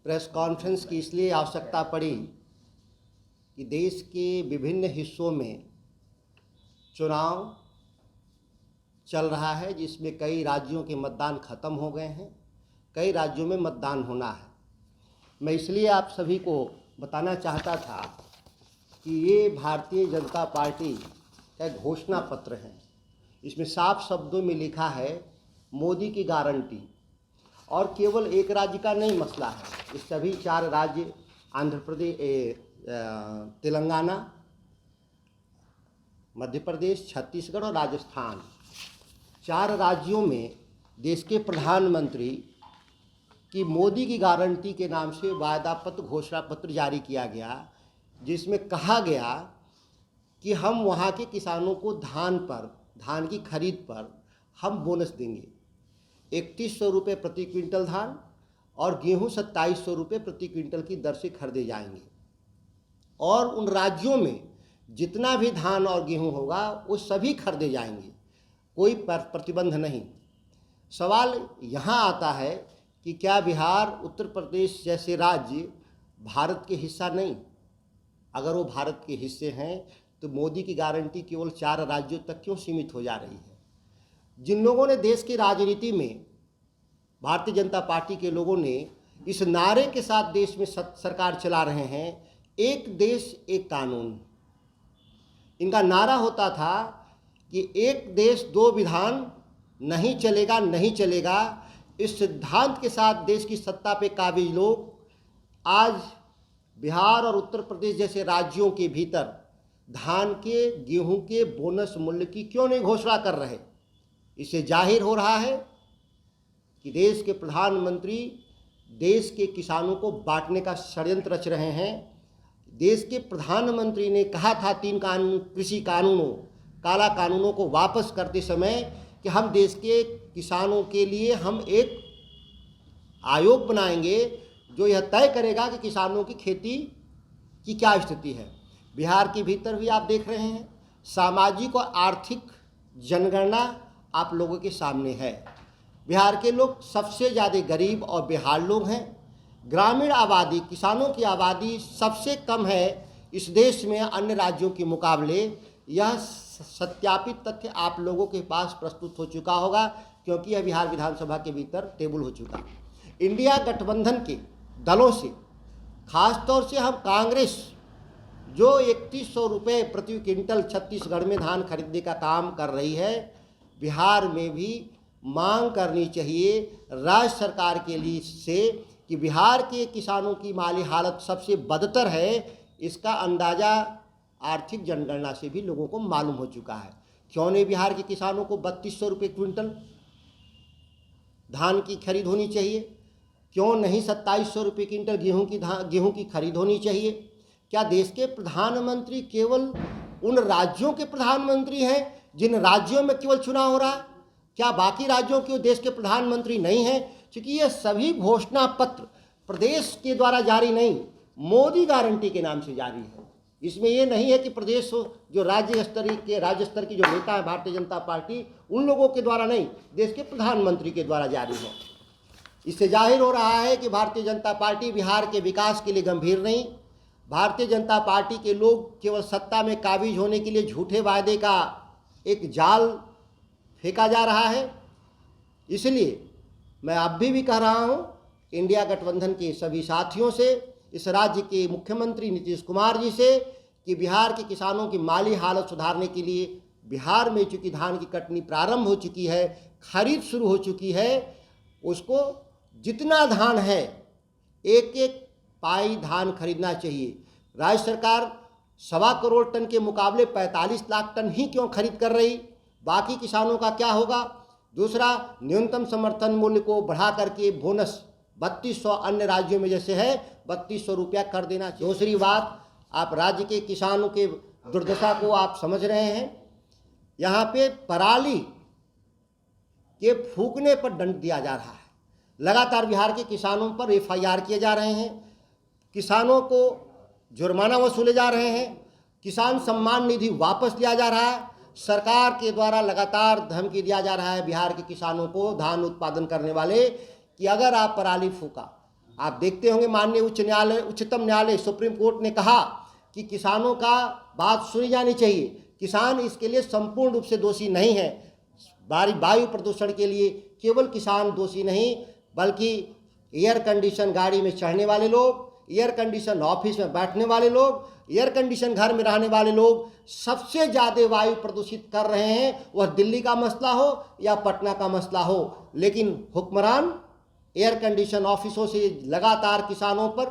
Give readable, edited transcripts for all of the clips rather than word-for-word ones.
Press conference की इसलिए आवश्यकता पड़ी कि देश के विभिन्न हिस्सों में चुनाव चल रहा है, जिसमें कई राज्यों के मतदान खत्म हो गए हैं, कई राज्यों में मतदान होना है। मैं इसलिए आप सभी को बताना चाहता था कि ये भारतीय जनता पार्टी का घोषणा पत्र है। इसमें साफ शब्दों में लिखा है मोदी की गारंटी, और केवल एक राज्य का नहीं मसला है। इस सभी 4 राज्य आंध्र प्रदेश, तेलंगाना, मध्य प्रदेश, छत्तीसगढ़ और राजस्थान, 4 राज्यों में देश के प्रधानमंत्री की मोदी की गारंटी के नाम से वायदा पत्र, घोषणा पत्र जारी किया गया, जिसमें कहा गया कि हम वहाँ के किसानों को धान की खरीद पर हम बोनस देंगे। 3100 रुपये प्रति क्विंटल धान और गेहूँ 2700 रुपये प्रति क्विंटल की दर से खरीदे जाएंगे, और उन राज्यों में जितना भी धान और गेहूँ होगा वो सभी खरीदे जाएंगे, कोई प्रतिबंध नहीं। सवाल यहाँ आता है कि क्या बिहार, उत्तर प्रदेश जैसे राज्य भारत के हिस्सा नहीं? अगर वो भारत के हिस्से हैं तो मोदी की गारंटी केवल 4 राज्यों तक क्यों सीमित हो जा रही है? जिन लोगों ने देश की राजनीति में, भारतीय जनता पार्टी के लोगों ने इस नारे के साथ देश में सरकार चला रहे हैं, एक देश एक कानून। इनका नारा होता था कि एक देश 2 विधान नहीं चलेगा, नहीं चलेगा। इस सिद्धांत के साथ देश की सत्ता पे काबिज लोग आज बिहार और उत्तर प्रदेश जैसे राज्यों के भीतर धान के, गेहूं के बोनस मूल्य की क्यों नहीं घोषणा कर रहे? इससे जाहिर हो रहा है कि देश के प्रधानमंत्री देश के किसानों को बांटने का षड्यंत्र रच रहे हैं। देश के प्रधानमंत्री ने कहा था 3 कृषि कानूनों, काला कानूनों को वापस करते समय कि हम देश के किसानों के लिए हम एक आयोग बनाएंगे जो यह तय करेगा कि किसानों की खेती की क्या स्थिति है। बिहार के भीतर भी आप देख रहे हैं, सामाजिक और आर्थिक जनगणना आप लोगों के सामने है। बिहार के लोग सबसे ज़्यादा गरीब और बेहाल लोग हैं। ग्रामीण आबादी, किसानों की आबादी सबसे कम है इस देश में अन्य राज्यों के मुकाबले। यह सत्यापित तथ्य आप लोगों के पास प्रस्तुत हो चुका होगा, क्योंकि यह बिहार विधानसभा के भीतर टेबल हो चुका। इंडिया गठबंधन के दलों से, खासतौर से हम कांग्रेस, जो 3100 रुपये प्रति क्विंटल छत्तीसगढ़ में धान खरीदने का काम कर रही है, बिहार में भी मांग करनी चाहिए राज्य सरकार के लिए से कि बिहार के किसानों की माली हालत सबसे बदतर है। इसका अंदाज़ा आर्थिक जनगणना से भी लोगों को मालूम हो चुका है। क्यों नहीं बिहार के किसानों को 3200 रुपये क्विंटल धान की खरीद होनी चाहिए? क्यों नहीं 2700 रुपये क्विंटल गेहूं की खरीद होनी चाहिए? क्या देश के प्रधानमंत्री केवल उन राज्यों के प्रधानमंत्री हैं जिन राज्यों में केवल चुनाव हो रहा है? क्या बाकी राज्यों के देश के प्रधानमंत्री नहीं हैं? क्योंकि ये सभी घोषणा पत्र प्रदेश के द्वारा जारी नहीं, मोदी गारंटी के नाम से जारी है। इसमें ये नहीं है कि प्रदेश जो राज्य स्तर की जो नेता है भारतीय जनता पार्टी, उन लोगों के द्वारा नहीं, देश के प्रधानमंत्री के द्वारा जारी है। इससे जाहिर हो रहा है कि भारतीय जनता पार्टी बिहार के विकास के लिए गंभीर नहीं। भारतीय जनता पार्टी के लोग केवल सत्ता में काबिज होने के लिए झूठे वायदे का एक जाल फेंका जा रहा है। इसलिए मैं अब भी कह रहा हूं इंडिया गठबंधन के सभी साथियों से, इस राज्य के मुख्यमंत्री नीतीश कुमार जी से, कि बिहार के किसानों की माली हालत सुधारने के लिए बिहार में चूँकि धान की कटनी प्रारंभ हो चुकी है, खरीद शुरू हो चुकी है, उसको जितना धान है एक एक पाई धान खरीदना चाहिए। राज्य सरकार 1.25 करोड़ टन के मुकाबले 45 लाख टन ही क्यों खरीद कर रही? बाकी किसानों का क्या होगा? दूसरा, न्यूनतम समर्थन मूल्य को बढ़ा करके बोनस 3200 अन्य राज्यों में जैसे है 3200 रुपया कर देना। दूसरी बात, आप राज्य के किसानों के दुर्दशा को आप समझ रहे हैं। यहाँ पे पराली के फूकने पर दंड दिया जा रहा है। लगातार बिहार के किसानों पर FIR किए जा रहे हैं, किसानों को जुर्माना वसूले जा रहे हैं, किसान सम्मान निधि वापस लिया जा रहा है। सरकार के द्वारा लगातार धमकी दिया जा रहा है बिहार के किसानों को, धान उत्पादन करने वाले, कि अगर आप पराली फूका आप देखते होंगे माननीय उच्चतम न्यायालय सुप्रीम कोर्ट ने कहा कि किसानों का बात सुनी जानी चाहिए। किसान इसके लिए संपूर्ण रूप से दोषी नहीं है। वायु प्रदूषण के लिए केवल किसान दोषी नहीं, बल्कि एयर कंडीशन गाड़ी में चढ़ने वाले लोग, एयर कंडीशन ऑफिस में बैठने वाले लोग, एयर कंडीशन घर में रहने वाले लोग सबसे ज़्यादा वायु प्रदूषित कर रहे हैं। वह दिल्ली का मसला हो या पटना का मसला हो, लेकिन हुक्मरान एयर कंडीशन ऑफिसों से लगातार किसानों पर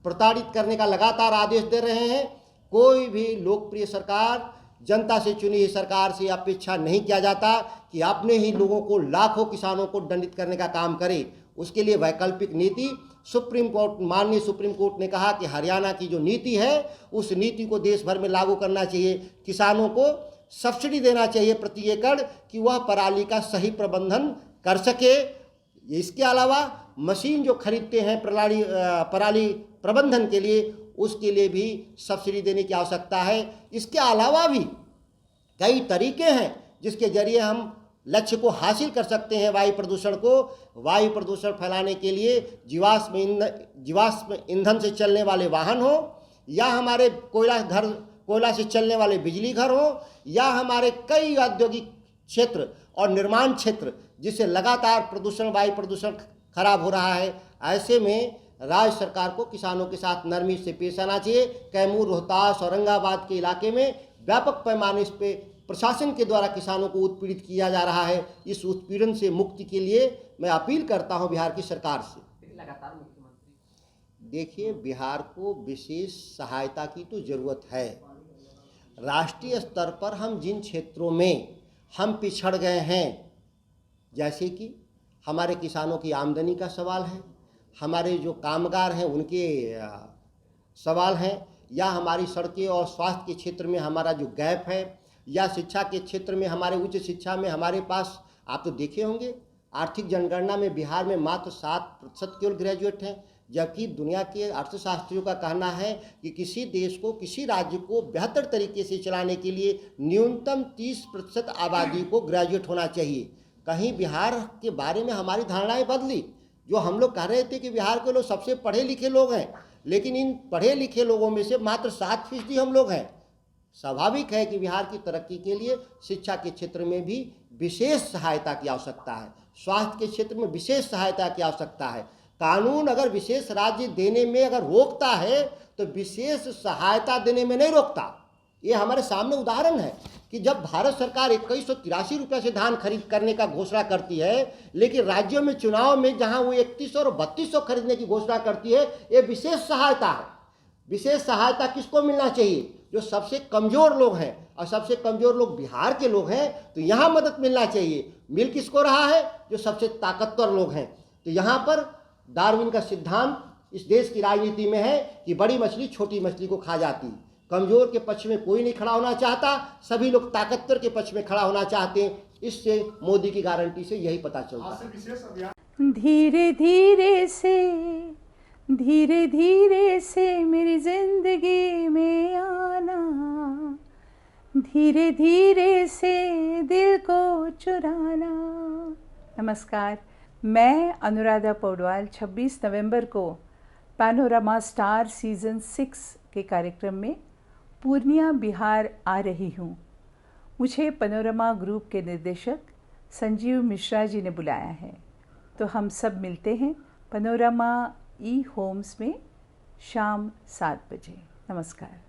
प्रताड़ित करने का लगातार आदेश दे रहे हैं। कोई भी लोकप्रिय सरकार, जनता से चुनी हुई सरकार से अपेक्षा नहीं किया जाता कि अपने ही लोगों को, लाखों किसानों को दंडित करने का काम करे। उसके लिए वैकल्पिक नीति माननीय सुप्रीम कोर्ट ने कहा कि हरियाणा की जो नीति है उस नीति को देश भर में लागू करना चाहिए। किसानों को सब्सिडी देना चाहिए प्रति एकड़ कि वह पराली का सही प्रबंधन कर सके। इसके अलावा मशीन जो खरीदते हैं पराली प्रबंधन के लिए, उसके लिए भी सब्सिडी देने की आवश्यकता है। इसके अलावा भी कई तरीके हैं जिसके जरिए हम लक्ष्य को हासिल कर सकते हैं। वायु प्रदूषण फैलाने के लिए जीवाश्म ईंधन से चलने वाले वाहन हो, या हमारे कोयला से चलने वाले बिजली घर हो, या हमारे कई औद्योगिक क्षेत्र और निर्माण क्षेत्र जिससे लगातार वायु प्रदूषण खराब हो रहा है। ऐसे में राज्य सरकार को किसानों के साथ नरमी से पेश आना चाहिए। कैमूर, रोहतास, औरंगाबाद के इलाके में व्यापक पैमाने पे प्रशासन के द्वारा किसानों को उत्पीड़ित किया जा रहा है। इस उत्पीड़न से मुक्ति के लिए मैं अपील करता हूं बिहार की सरकार से। लगातार मुख्यमंत्री देखिए, बिहार को विशेष सहायता की तो ज़रूरत है। राष्ट्रीय स्तर पर हम जिन क्षेत्रों में हम पिछड़ गए हैं, जैसे कि हमारे किसानों की आमदनी का सवाल है, हमारे जो कामगार हैं उनके सवाल हैं, या हमारी सड़कें और स्वास्थ्य के क्षेत्र में हमारा जो गैप है, या शिक्षा के क्षेत्र में हमारे उच्च शिक्षा में हमारे पास, आप तो देखे होंगे आर्थिक जनगणना में बिहार में मात्र 7% केवल ग्रेजुएट हैं, जबकि दुनिया के अर्थशास्त्रियों का कहना है कि किसी देश को, किसी राज्य को बेहतर तरीके से चलाने के लिए न्यूनतम 30% आबादी को ग्रेजुएट होना चाहिए। कहीं बिहार के बारे में हमारी धारणाएं बदली। जो हम लोग कह रहे थे कि बिहार के लोग सबसे पढ़े लिखे लोग हैं, लेकिन इन पढ़े लिखे लोगों में से मात्र 7% हम लोग हैं। स्वाभाविक है कि बिहार की तरक्की के लिए शिक्षा के क्षेत्र में भी विशेष सहायता की आवश्यकता है, स्वास्थ्य के क्षेत्र में विशेष सहायता की आवश्यकता है। कानून अगर विशेष राज्य देने में अगर रोकता है तो विशेष सहायता देने में नहीं रोकता। ये हमारे सामने उदाहरण है कि जब भारत सरकार 2183 रुपये से धान खरीद करने का घोषणा करती है, लेकिन राज्यों में चुनाव में जहां वो 3100 और 3200 खरीदने की घोषणा करती है, ये विशेष सहायता है। विशेष सहायता किसको मिलना चाहिए? जो सबसे कमज़ोर लोग हैं, और सबसे कमज़ोर लोग बिहार के लोग हैं, तो यहाँ मदद मिलना चाहिए। मिल किसको रहा है? जो सबसे ताकतवर लोग हैं। तो यहाँ पर डार्विन का सिद्धांत इस देश की राजनीति में है कि बड़ी मछली छोटी मछली को खा जाती। कमज़ोर के पक्ष में कोई नहीं खड़ा होना चाहता, सभी लोग ताकतवर के पक्ष में खड़ा होना चाहते हैं। इससे मोदी की गारंटी से यही पता चलता है। धीरे धीरे से मेरी जिंदगी में आना, धीरे धीरे से दिल को चुराना। नमस्कार, मैं अनुराधा पौडवाल 26 नवंबर को पैनोरमा स्टार सीज़न 6 के कार्यक्रम में पूर्णिया बिहार आ रही हूँ। मुझे पैनोरमा ग्रुप के निर्देशक संजीव मिश्रा जी ने बुलाया है, तो हम सब मिलते हैं पैनोरमा होम्स में शाम 7 बजे। नमस्कार।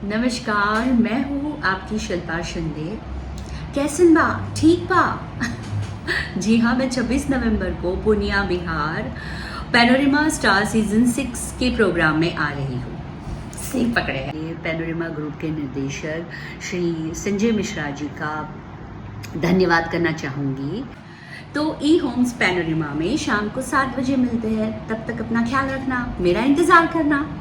नमस्कार, मैं हूँ आपकी शिल्पा शिंदे। कैसन बा? ठीक बा? जी हाँ, मैं 26 नवंबर को Purnia Bihar panorama star season 6 के प्रोग्राम में आ रही हूँ। सीख पकड़े हैं। पैनोरमा ग्रुप के निर्देशक श्री संजय मिश्रा जी का धन्यवाद करना चाहूँगी। तो होम्स पैनोरमा में शाम को 7 बजे मिलते हैं। तब तक अपना ख्याल रखना, मेरा इंतजार करना।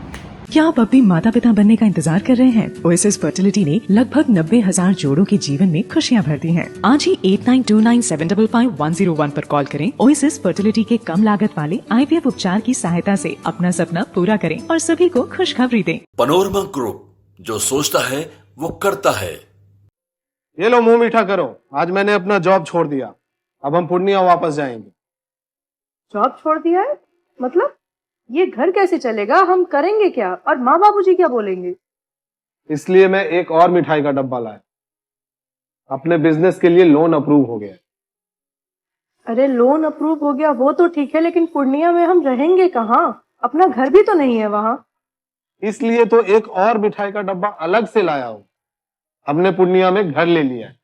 क्या आप अपने माता पिता बनने का इंतजार कर रहे हैं? ओएसिस फर्टिलिटी ने लगभग 90,000 जोड़ों के जीवन में खुशियां भर दी हैं। आज ही 8929755101 पर कॉल करें। ओएसिस फर्टिलिटी के कम लागत वाले IVF उपचार की सहायता से अपना सपना पूरा करें और सभी को खुशखबरी दें। पैनोरमा ग्रुप, जो सोचता है वो करता है। ये लो मुंह मीठा करो, आज मैंने अपना जॉब छोड़ दिया। अब हम पूर्णिया वापस जाएंगे। जॉब छोड़ दिया है? मतलब ये घर कैसे चलेगा, हम करेंगे क्या और माँ बाबूजी क्या बोलेंगे? इसलिए मैं एक और मिठाई का डब्बा लाया। अपने बिजनेस के लिए लोन अप्रूव हो गया है। अरे लोन अप्रूव हो गया वो तो ठीक है, लेकिन पूर्णिया में हम रहेंगे कहाँ? अपना घर भी तो नहीं है वहां। इसलिए तो एक और मिठाई का डब्बा अलग से लाया हूं। हमने पूर्णिया में घर ले लिया है,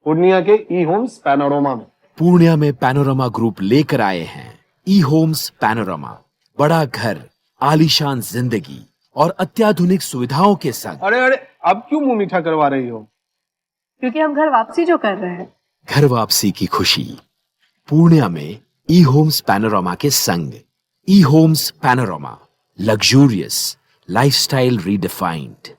पूर्णिया के ई होम्स पैनोरमा में। पूर्णिया में पैनोरमा ग्रुप लेकर आए हैं ई होम्स पैनोरमा, बड़ा घर, आलीशान जिंदगी और अत्याधुनिक सुविधाओं के संग। अरे अरे, अब क्यों मुंह मीठा करवा रही हो? क्योंकि हम घर वापसी जो कर रहे हैं। घर वापसी की खुशी पूर्णिया में ई होम्स पैनोरमा के संग। E homes panorama, luxurious lifestyle redefined.